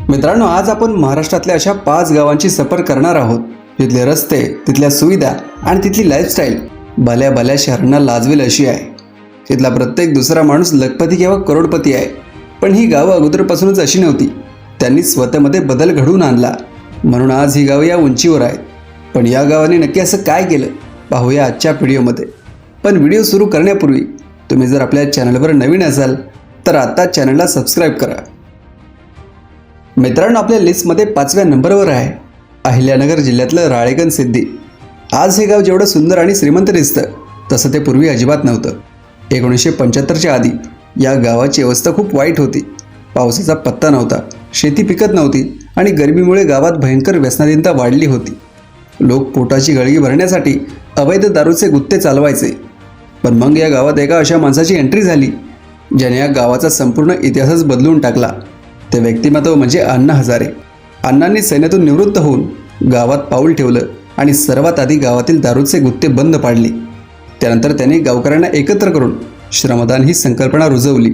मित्रांनो, आज आपण महाराष्ट्रातल्या अशा 5 गावांची सफर करणार आहोत. तिथले रस्ते, तिथल्या सुविधा आणि तिथली लाईफस्टाईल भल्या भल्या शहरांना लाजवेल अशी आहे. तिथला प्रत्येक दुसरा माणूस लखपती किंवा करोडपती आहे. पण ही गावं अगोदरपासूनच अशी नव्हती. त्यांनी स्वतःमध्ये बदल घडवून आणला, म्हणून आज ही गावं या उंचीवर आहेत. पण या गावाने नक्की असं काय केलं पाहूया आजच्या व्हिडिओमध्ये. पण व्हिडिओ सुरू करण्यापूर्वी तुम्ही जर आपल्या चॅनलवर नवीन असाल तर आता चॅनलला सबस्क्राईब करा. मित्रांनो, आपल्या लिस्टमध्ये 5व्या नंबरवर आहे अहिल्यानगर जिल्ह्यातलं राळेगण सिद्धी. आज हे गाव जेवढं सुंदर आणि श्रीमंत दिसतं तसं ते पूर्वी अजिबात नव्हतं. 1975च्या आधी या गावाची अवस्था खूप वाईट होती. पावसाचा पत्ता नव्हता, शेती पिकत नव्हती आणि गरिबीमुळे गावात भयंकर व्यसनाधीनता वाढली होती. लोक पोटाची गळगी भरण्यासाठी अवैध दारूचे गुत्ते चालवायचे. पण मग या गावात एका अशा माणसाची एंट्री झाली ज्याने या गावाचा संपूर्ण इतिहासच बदलून टाकला. ते व्यक्तिमत्व म्हणजे अण्णा हजारे. अण्णांनी सैन्यातून निवृत्त होऊन गावात पाऊल ठेवलं आणि सर्वात आधी गावातील दारूचे गुत्ते बंद पाडले. त्यानंतर त्यांनी गावकऱ्यांना एकत्र करून श्रमदान ही संकल्पना रुजवली.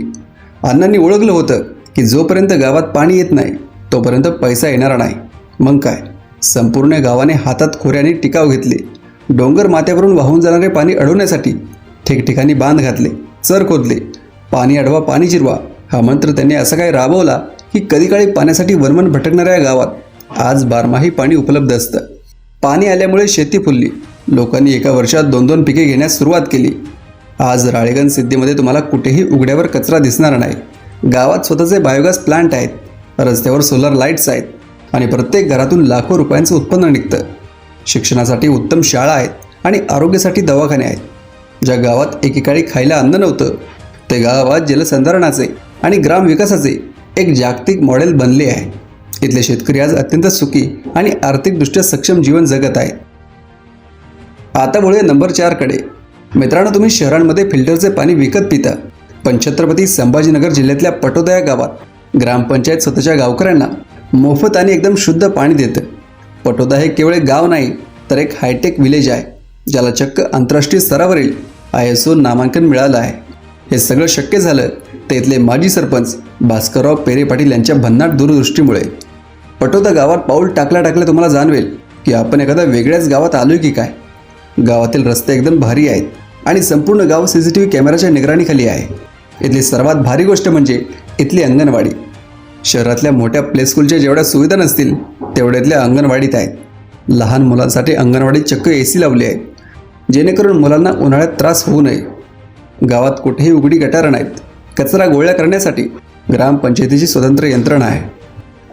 अण्णांनी ओळखलं होतं की जोपर्यंत गावात पाणी येत नाही तोपर्यंत पैसा येणार नाही. मग काय, संपूर्ण गावाने हातात खोऱ्याने टिकाव घेतले. डोंगर माथ्यावरून वाहून जाणारे पाणी अडवण्यासाठी ठिकठिकाणी बांध घातले, चर खोदले. पाणी अडवा, पाणी जिरवा हा मंत्र त्यांनी असा काय राबवला की कधीकाळी पाण्यासाठी वनवन भटकणाऱ्या गावात आज बारमाही पाणी उपलब्ध असतं. पाणी आल्यामुळे शेती फुलली. लोकांनी एका वर्षात 2-2 पिके घेण्यास सुरुवात केली. आज राळेगण सिद्धीमध्ये तुम्हाला कुठेही उघड्यावर कचरा दिसणार नाही. गावात स्वतःचे बायोगॅस प्लांट आहेत, रस्त्यावर सोलर लाईट्स आहेत आणि प्रत्येक घरातून लाखो रुपयांचं उत्पन्न निघतं. शिक्षणासाठी उत्तम शाळा आहेत आणि आरोग्यासाठी दवाखाने आहेत. ज्या गावात एकेकाळी खायला अन्न नव्हतं ते गावात जलसंधारणाचे आणि ग्रामविकासाचे एक जागतिक मॉडेल बनले आहे. इथले शेतकरी आज अत्यंत सुखी आणि आर्थिकदृष्ट्या सक्षम जीवन जगत आहेत. आता वळूया नंबर 4 कडे. मित्रांनो, तुम्ही शहरांमध्ये फिल्टरचे पाणी विकत पिता, पण छत्रपती संभाजीनगर जिल्ह्यातल्या पटोदा या गावात ग्रामपंचायत स्वतःच्या गावकऱ्यांना मोफत आणि एकदम शुद्ध पाणी देतं. पटोदा हे केवळ एक गाव नाही तर एक हायटेक विलेज आहे, ज्याला चक्क आंतरराष्ट्रीय स्तरावरील ISO नामांकन मिळालं आहे. हे सगळं शक्य झालं ते इथले माजी सरपंच भास्करराव पेरे पाटील यांच्या भन्नाट दूरदृष्टीमुळे. पटोदा गावात पाऊल टाकल्या टाकल्या तुम्हाला जाणवेल की आपण एखाद्या वेगळ्याच गावात आलोय की काय. गावातील रस्ते एकदम भारी आहेत आणि संपूर्ण गाव CCTV कॅमेराच्या निगराणीखाली आहे. इथली सर्वात भारी गोष्ट म्हणजे इथली अंगणवाडी. शहरातल्या मोठ्या प्ले स्कूलच्या जेवढ्या सुविधा नसतील तेवढ्या इथल्या अंगणवाडीत आहेत. लहान मुलांसाठी अंगणवाडीत चक्क AC लावली आहे, जेणेकरून मुलांना उन्हाळ्यात त्रास होऊ नये. गावात कुठेही उघडी गटारं नाहीत. कचरा गोळा करण्यासाठी ग्रामपंचायतीची स्वतंत्र यंत्रणा आहे.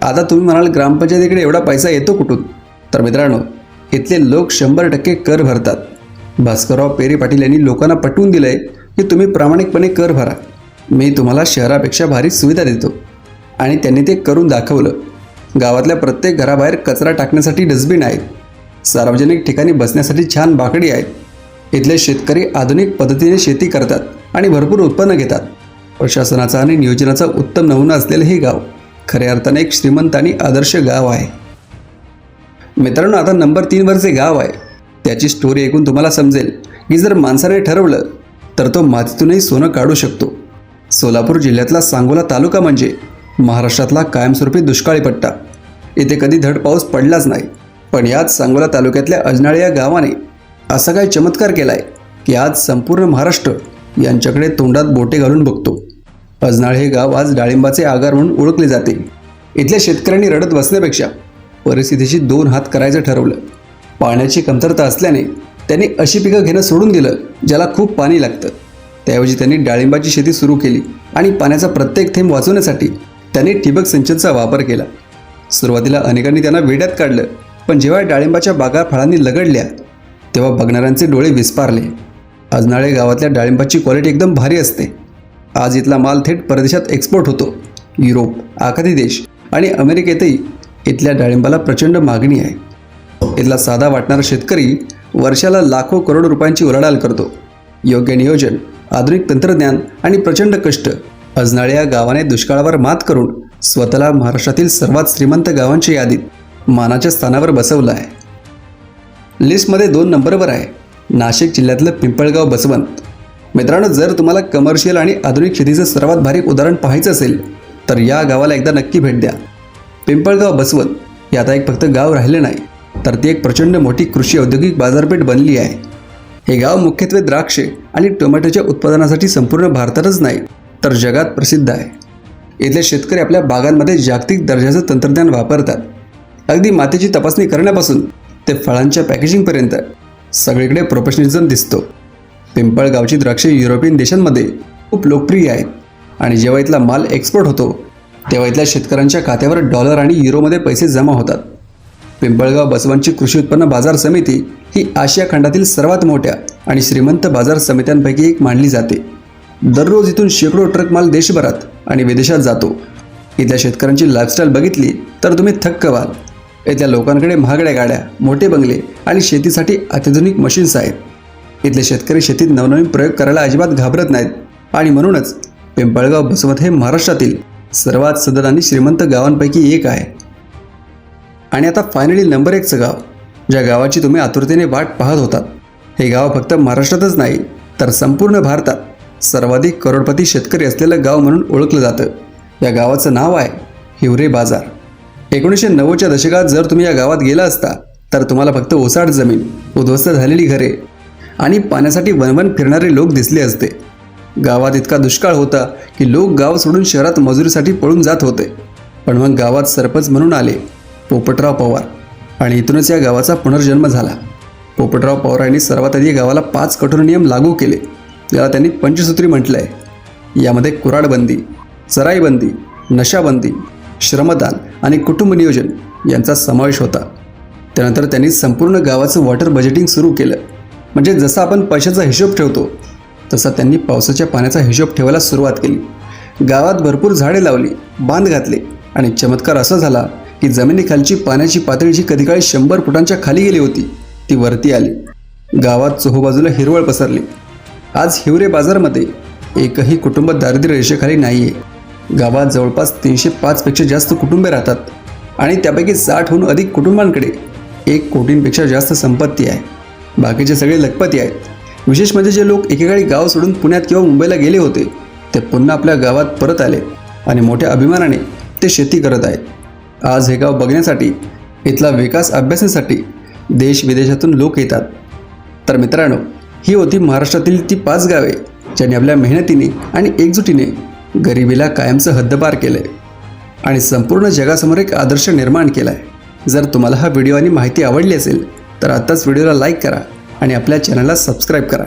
आता तुम्ही म्हणाल ग्रामपंचायतीकडे एवढा पैसा येतो कुठून? तर मित्रांनो, इथले लोक 100% कर भरतात. भास्करराव पेरे पाटील यांनी लोकांना पटवून दिलं आहे की तुम्ही प्रामाणिकपणे कर भरा, मी तुम्हाला शहरापेक्षा भारी सुविधा देतो. आणि त्यांनी ते करून दाखवलं. गावातल्या प्रत्येक घराबाहेर कचरा टाकण्यासाठी डस्टबिन आहेत. सार्वजनिक ठिकाणी बसण्यासाठी छान बाकडी आहेत. इथले शेतकरी आधुनिक पद्धतीने शेती करतात आणि भरपूर उत्पन्न घेतात. प्रशासनाचा आणि नियोजनाचा उत्तम नमुना असलेलं हे गाव खऱ्या अर्थाने एक श्रीमंत आणि आदर्श गाव आहे. मित्रांनो, आता नंबर 3 वरचे गाव आहे त्याची स्टोरी ऐकून तुम्हाला समजेल की जर माणसाने ठरवलं तर तो मातीतूनही सोनं काढू शकतो. सोलापूर जिल्ह्यातला सांगोला तालुका म्हणजे महाराष्ट्रातला कायमस्वरूपी दुष्काळी पट्टा. इथे कधी धड पाऊस पडलाच नाही. पण याच सांगोला तालुक्यातल्या अजनाळे या गावाने असा काय चमत्कार केलाय की आज संपूर्ण महाराष्ट्र यांच्याकडे तोंडात बोटे घालून बघतो. अजनाळे हे गाव आज डाळिंबाचे आगार म्हणून ओळखले जाते. इथल्या शेतकऱ्यांनी रडत बसण्यापेक्षा परिस्थितीशी 2 हात करायचं ठरवलं. पाण्याची कमतरता असल्याने त्यांनी अशी पिकं घेणं सोडून दिलं ज्याला खूप पाणी लागतं. त्याऐवजी त्यांनी डाळिंबाची शेती सुरू केली आणि पाण्याचा प्रत्येक थेंब वाचवण्यासाठी त्यांनी ठिबक सिंचनचा वापर केला. सुरुवातीला अनेकांनी त्यांना वेड्यात काढलं, पण जेव्हा डाळिंबाच्या बागा फळांनी लगडल्या तेव्हा बघणाऱ्यांचे डोळे विस्पारले. अजनाळे गावातल्या डाळिंबाची क्वालिटी एकदम भारी असते. आज इथला माल थेट परदेशात एक्सपोर्ट होतो. युरोप, आखाती देश आणि अमेरिकेतही इथल्या डाळिंबाला प्रचंड मागणी आहे. इथला साधा वाटणारा शेतकरी वर्षाला लाखो करोड रुपयांची उलाढाल करतो. योग्य नियोजन, आधुनिक तंत्रज्ञान आणि प्रचंड कष्ट अजनाळे या गावाने दुष्काळावर मात करून स्वतःला महाराष्ट्रातील सर्वात श्रीमंत गावांच्या यादीत मानाच्या स्थानावर बसवलं आहे. लिस्टमध्ये 2 नंबरवर आहे नाशिक जिल्ह्यातलं पिंपळगाव बसवंत. मित्रांनो, जर तुम्हाला कमर्शियल आणि आधुनिक शेतीचं सर्वात भारी उदाहरण पाहायचं असेल तर या गावाला एकदा नक्की भेट द्या. पिंपळगाव बसवत हे आता एक फक्त गाव राहिलं नाही, तर ती एक प्रचंड मोठी कृषी औद्योगिक बाजारपेठ बनली आहे. हे गाव मुख्यत्वे द्राक्षे आणि टोमॅटोच्या उत्पादनासाठी संपूर्ण भारतातच नाही तर जगात प्रसिद्ध आहे. इथले शेतकरी आपल्या बागांमध्ये जागतिक दर्जाचं तंत्रज्ञान वापरतात. अगदी मातीची तपासणी करण्यापासून ते फळांच्या पॅकेजिंगपर्यंत सगळीकडे प्रोफेशनलिझम दिसतो. पिंपळगावची द्राक्षे युरोपियन देशांमध्ये खूप लोकप्रिय आहेत आणि जेव्हा इथला माल एक्सपोर्ट होतो तेव्हा इथल्या शेतकऱ्यांच्या खात्यावर डॉलर आणि युरोमध्ये पैसे जमा होतात. पिंपळगाव बसवांची कृषी उत्पन्न बाजार समिती ही आशिया खंडातील सर्वात मोठ्या आणि श्रीमंत बाजार समित्यांपैकी एक मानली जाते. दररोज इथून शेकडो ट्रक माल देशभरात आणि विदेशात जातो. इथल्या शेतकऱ्यांची लाईफस्टाईल बघितली तर तुम्ही थक्क व्हाल. इथल्या लोकांकडे महागड्या गाड्या, मोठे बंगले आणि शेतीसाठी अत्याधुनिक मशीन्स आहेत. इथले शेतकरी शेतीत नवनवीन प्रयोग करायला अजिबात घाबरत नाहीत आणि म्हणूनच पिंपळगाव बसवत हे महाराष्ट्रातील सर्वात सधन आणि श्रीमंत गावांपैकी एक आहे. आणि आता फायनली नंबर 1चं गाव, ज्या गावाची तुम्ही आतुरतेने वाट पाहत होतात. हे गाव फक्त महाराष्ट्रातच नाही तर संपूर्ण भारतात सर्वाधिक करोडपती शेतकरी असलेलं गाव म्हणून ओळखलं जातं. या गावाचं नाव आहे हिवरे बाजार. 1990च्या दशकात जर तुम्ही या गावात गेला असता तर तुम्हाला फक्त ओसाड जमीन, उद्ध्वस्त झालेली घरे आणि पाण्यासाठी वनवन फिरणारे लोक दिसले असते. गावात इतका दुष्काळ होता की लोक गाव सोडून शहरात मजुरीसाठी पळून जात होते. पण मग गावात सरपंच म्हणून आले पोपटराव पवार आणि इथूनच या गावाचा पुनर्जन्म झाला. पोपटराव पवार यांनी सर्वात आधी गावाला 5 कठोर नियम लागू केले, ज्याला त्यांनी पंचसूत्री म्हटलं आहे. यामध्ये कुऱ्हाडबंदी, चराईबंदी, नशाबंदी, श्रमदान आणि कुटुंब नियोजन यांचा समावेश होता. त्यानंतर त्यांनी संपूर्ण गावाचं वॉटर बजेटिंग सुरू केलं. म्हणजे जसा आपण पैशाचा हिशोब ठेवतो तसा त्यांनी पावसाच्या पाण्याचा हिशोब ठेवायला सुरुवात केली. गावात भरपूर झाडे लावली, बांध घातले आणि चमत्कार असा झाला की जमिनीखालची पाण्याची पातळी जी कधी काळी 100 फुटांच्या खाली गेली होती ती वरती आली. गावात चोहोबाजूला हिरवळ पसरली. आज हिवरे बाजारमध्ये एकही कुटुंब दारिद्र्य रेषेखाली नाही आहे. गावात जवळपास 305 पेक्षा जास्त कुटुंबे राहतात आणि त्यापैकी 60हून अधिक कुटुंबांकडे 1 कोटींपेक्षा जास्त संपत्ती आहे. बाकीचे सगळे लखपती आहेत. विशेष म्हणजे जे लोक एकेकाळी गाव सोडून पुण्यात किंवा मुंबईला गेले होते ते पुन्हा आपल्या गावात परत आले आणि मोठ्या अभिमानाने ते शेती करत आहेत. आज हे गाव बघण्यासाठी, इथला विकास अभ्यासासाठी देश विदेशातून लोक येतात. तर मित्रांनो, ही होती महाराष्ट्रातील ती 5 गावे ज्यांनी आपल्या मेहनतीने आणि एकजुटीने गरिबीला कायमचं हद्दपार केलं आहे आणि संपूर्ण जगासमोर एक आदर्श निर्माण केला आहे. जर तुम्हाला हा व्हिडिओ आणि माहिती आवडली असेल तर आत्ताच व्हिडिओला लाईक करा आणि आपल्या चॅनलला सबस्क्राईब करा.